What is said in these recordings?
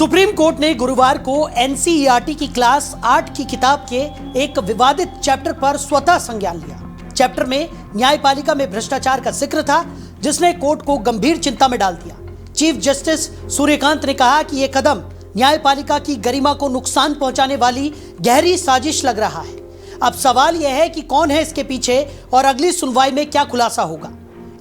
Supreme court ने गुरुवार को एनसीईआरटी की क्लास 8 की किताब के एक विवादित चैप्टर पर स्वतः संज्ञान लिया। चैप्टर में न्यायपालिका में भ्रष्टाचार का जिक्र था, जिसने कोर्ट को गंभीर चिंता में डाल दिया। चीफ जस्टिस सूर्यकांत ने कहा कि यह कदम न्यायपालिका की गरिमा को नुकसान पहुंचाने वाली गहरी साजिश लग रहा है। अब सवाल यह है कि कौन है इसके पीछे और अगली सुनवाई में क्या खुलासा होगा।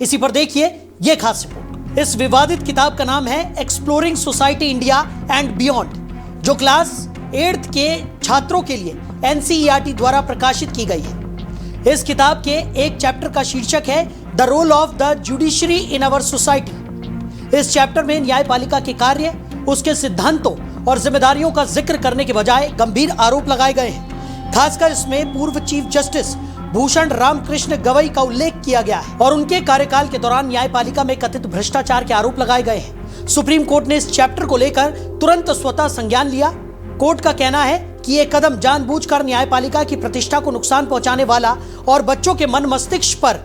इसी पर देखिए ये खास रिपोर्ट। इस विवादित किताब का नाम है exploring society India and beyond, जो क्लास 8 के छात्रों के लिए एनसीईआरटी द्वारा प्रकाशित की गई है। इस किताब के एक चैप्टर का शीर्षक है the role of the judiciary in our society. इस चैप्टर में न्यायपालिका के कार्य, उसके सिद्धांतों और जिम्मेदारियों का जिक्र करने के बजाय गंभीर आरोप लगाए गए हैं। खासकर इसमें पूर्व चीफ जस्टिस भूषण रामकृष्ण गवई का उल्लेख किया गया है और उनके कार्यकाल के दौरान न्यायपालिका में कथित भ्रष्टाचार के आरोप लगाए गए हैं। सुप्रीम कोर्ट ने इस चैप्टर को लेकर तुरंत स्वतः संज्ञान लिया। कोर्ट का कहना है कि यह कदम जानबूझकर न्यायपालिका की प्रतिष्ठा को नुकसान पहुंचाने वाला और बच्चों के मन मस्तिष्क पर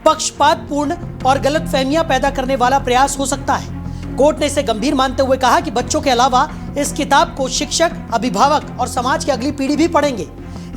पक्षपातपूर्ण और गलतफहमियां पैदा करने वाला प्रयास हो सकता है। कोर्ट ने इसे गंभीर मानते हुए कहा कि बच्चों के अलावा इस किताब को शिक्षक, अभिभावक और समाज की अगली पीढ़ी भी पढ़ेंगे,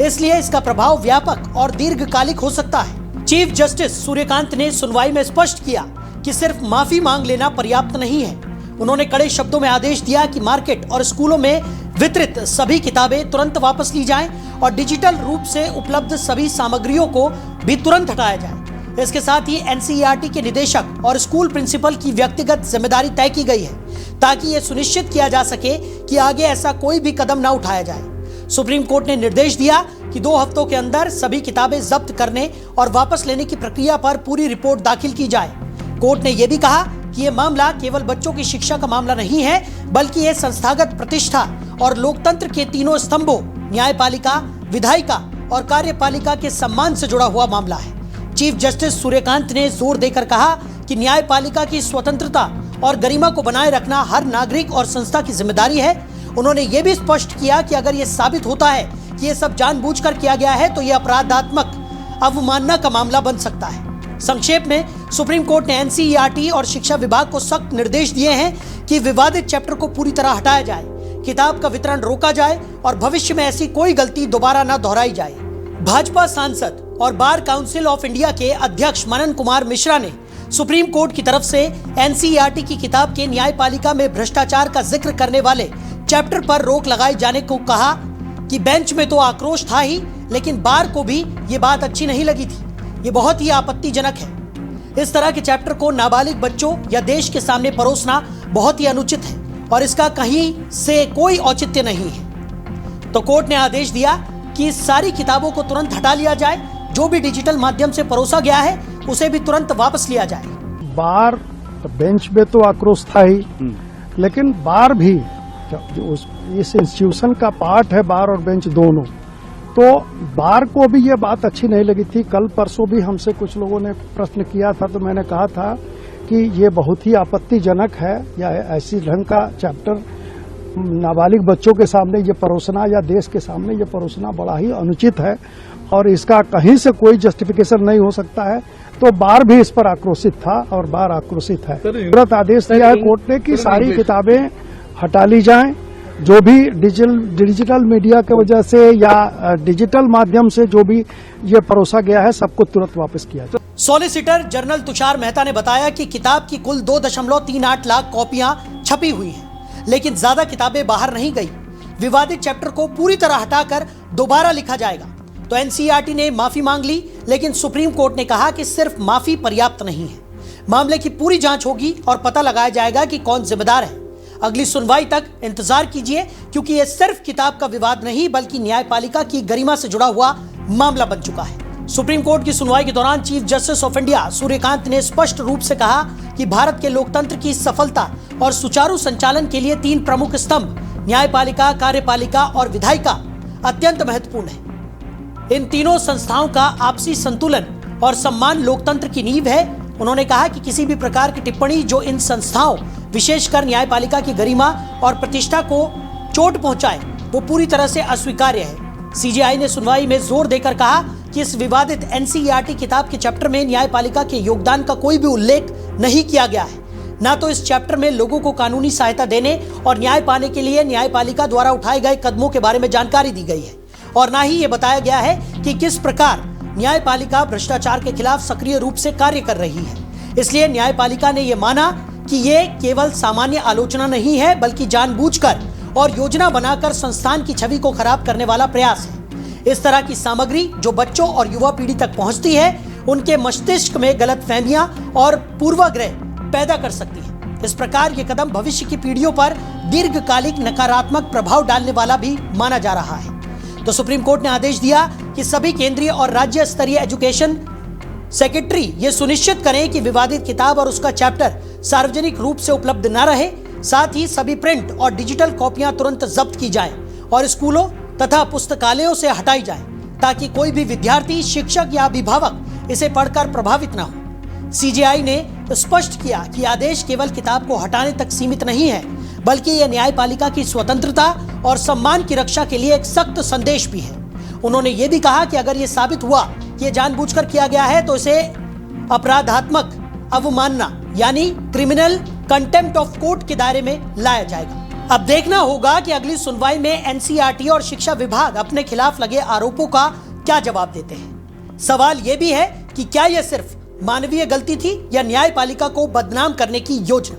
इसलिए इसका प्रभाव व्यापक और दीर्घकालिक हो सकता है। चीफ जस्टिस सूर्यकांत ने सुनवाई में स्पष्ट किया कि सिर्फ माफी मांग लेना पर्याप्त नहीं है। उन्होंने कड़े शब्दों में आदेश दिया कि मार्केट और स्कूलों में वितरित सभी किताबें तुरंत वापस ली जाएं और डिजिटल रूप से उपलब्ध सभी सामग्रियों को भी तुरंत हटाया जाए। इसके साथ ही एनसीईआरटी के निदेशक और स्कूल प्रिंसिपल की व्यक्तिगत जिम्मेदारी तय की गई है, ताकि यह सुनिश्चित किया जा सके कि आगे ऐसा कोई भी कदम न उठाया जाए। सुप्रीम कोर्ट ने निर्देश दिया कि 2 हफ्तों के अंदर सभी किताबें जब्त करने और वापस लेने की प्रक्रिया पर पूरी रिपोर्ट दाखिल की जाए। कोर्ट ने यह भी कहा कि यह मामला केवल बच्चों की शिक्षा का मामला नहीं है, बल्कि यह संस्थागत प्रतिष्ठा और लोकतंत्र के तीनों स्तंभों न्यायपालिका, विधायिका और कार्यपालिका के सम्मान से जुड़ा हुआ मामला है। चीफ जस्टिस सूर्यकांत ने जोर देकर कहा कि न्यायपालिका की स्वतंत्रता और गरिमा को बनाए रखना हर नागरिक और संस्था की जिम्मेदारी है। उन्होंने ये भी स्पष्ट किया कि अगर यह साबित होता है कि यह सब जानबूझकर किया गया है, तो यह अपराधात्मक अवमानना का मामला बन सकता है। संक्षेप में, सुप्रीम कोर्ट ने एनसीईआरटी और शिक्षा विभाग को सख्त निर्देश दिए हैं कि विवादित चैप्टर को पूरी तरह हटाया जाए, किताब का वितरण रोका जाए और भविष्य में ऐसी कोई गलती दोबारा न दोहराई जाए। भाजपा सांसद और बार काउंसिल ऑफ इंडिया के अध्यक्ष मनन कुमार मिश्रा ने सुप्रीम कोर्ट की तरफ से एनसीईआरटी की किताब के न्यायपालिका में भ्रष्टाचार का जिक्र करने वाले चैप्टर पर रोक लगाए जाने को कहा कि बेंच में तो आक्रोश था ही, लेकिन बार को भी ये बात अच्छी नहीं लगी थी। ये बहुत ही आपत्तिजनक है। इस तरह के चैप्टर को नाबालिग बच्चों या देश के सामने परोसना बहुत ही अनुचित है और इसका कहीं से कोई औचित्य नहीं है। तो कोर्ट ने आदेश दिया कि सारी किताबों को तुरंत हटा लिया जाए। जो भी डिजिटल माध्यम से परोसा गया है उसे भी तुरंत वापस लिया जाए। बार बेंच में तो आक्रोश था ही, लेकिन बार भी जो इस इंस्टीट्यूशन का पार्ट है, बार और बेंच दोनों, तो बार को भी ये बात अच्छी नहीं लगी थी। कल परसों भी हमसे कुछ लोगों ने प्रश्न किया था, तो मैंने कहा था कि ये बहुत ही आपत्तिजनक है, या ऐसी ढंग का चैप्टर नाबालिग बच्चों के सामने ये परोसना या देश के सामने ये परोसना बड़ा ही अनुचित है और इसका कहीं से कोई जस्टिफिकेशन नहीं हो सकता है। तो बार भी इस पर आक्रोशित था और बार आक्रोशित है। तुरंत आदेश दिया है कोर्ट ने कि सारी किताबें हटा ली जाएं। जो भी डिजिटल मीडिया की वजह से या डिजिटल माध्यम से जो भी ये परोसा गया है, सबको तुरंत वापस किया जाए। सॉलिसिटर जनरल तुषार मेहता ने बताया कि किताब की कुल 2.38 लाख कॉपियां छपी हुई हैं, लेकिन ज्यादा किताबें बाहर नहीं गई। विवादित चैप्टर को पूरी तरह हटाकर दोबारा लिखा जाएगा। तो एनसीईआरटी ने माफी मांग ली, लेकिन सुप्रीम कोर्ट ने कहा कि सिर्फ माफी पर्याप्त नहीं है। मामले की पूरी जांच होगी और पता लगाया जाएगा कि कौन जिम्मेदार है। अगली सुनवाई तक इंतजार कीजिए, क्योंकि यह सिर्फ किताब का विवाद नहीं, बल्कि न्यायपालिका की गरिमा से जुड़ा हुआ मामला बन चुका है। सुप्रीम कोर्ट की सुनवाई के दौरान chief justice of India Suryakant ने स्पष्ट रूप से कहा कि भारत के लोकतंत्र की सफलता और सुचारू संचालन के लिए 3 प्रमुख स्तंभ न्यायपालिका, कार्यपालिका और विधायिका अत्यंत महत्वपूर्ण है। इन तीनों संस्थाओं का आपसी संतुलन और सम्मान लोकतंत्र की नींव है। उन्होंने कहा कि किसी भी प्रकार की टिप्पणी जो इन संस्थाओं, विशेषकर न्यायपालिका की गरिमा और प्रतिष्ठा को चोट पहुंचाए, वो पूरी तरह से अस्वीकार्य है। सीजेआई ने सुनवाई में जोर देकर कहा कि इस विवादित एनसीईआरटी किताब के चैप्टर में न्यायपालिका के योगदान का कोई भी उल्लेख नहीं किया गया है। ना तो इस चैप्टर में लोगों को कानूनी सहायता देने और न्याय पाने के लिए न्यायपालिका द्वारा उठाए गए कदमों के बारे में जानकारी दी गई है और ना ही ये बताया गया है कि किस प्रकार न्यायपालिका भ्रष्टाचार के खिलाफ सक्रिय रूप से कार्य कर रही है। इसलिए न्यायपालिका ने यह माना कि ये केवल सामान्य आलोचना नहीं है, बल्कि जानबूझकर और योजना बनाकर संस्थान की छवि को खराब करने वाला प्रयास है। इस तरह की सामग्री जो बच्चों और युवा पीढ़ी तक पहुंचती है, उनके मस्तिष्क में गलतफहमियां और पूर्वाग्रह पैदा कर सकती है। इस प्रकार ये कदम भविष्य की पीढ़ियों पर दीर्घकालिक नकारात्मक प्रभाव डालने वाला भी माना जा रहा है। तो सुप्रीम कोर्ट ने आदेश दिया कि सभी केंद्रीय और राज्य स्तरीय एजुकेशन सेक्रेटरी ये सुनिश्चित करें कि विवादित किताब और उसका चैप्टर सार्वजनिक रूप से उपलब्ध न रहे। साथ ही सभी प्रिंट और डिजिटल कॉपियां तुरंत जब्त की जाएं और स्कूलों तथा पुस्तकालयों से हटाई जाएं, ताकि कोई भी विद्यार्थी, शिक्षक या अभिभावक इसे पढ़कर प्रभावित न हो। सीजेआई ने स्पष्ट किया कि आदेश केवल किताब को हटाने तक सीमित नहीं है, बल्कि यह न्यायपालिका की स्वतंत्रता और सम्मान की रक्षा के लिए एक सख्त संदेश भी है। उन्होंने ये भी कहा कि अगर ये साबित हुआ कि ये जानबूझकर किया गया है तो इसे अपराधात्मक अवमानना यानी क्रिमिनल कंटेम्प्ट ऑफ कोर्ट के दायरे में लाया जाएगा। अब देखना होगा कि अगली सुनवाई में एनसीईआरटी और शिक्षा विभाग अपने खिलाफ लगे आरोपों का क्या जवाब देते हैं। सवाल यह भी है कि क्या यह सिर्फ मानवीय गलती थी या न्यायपालिका को बदनाम करने की योजना।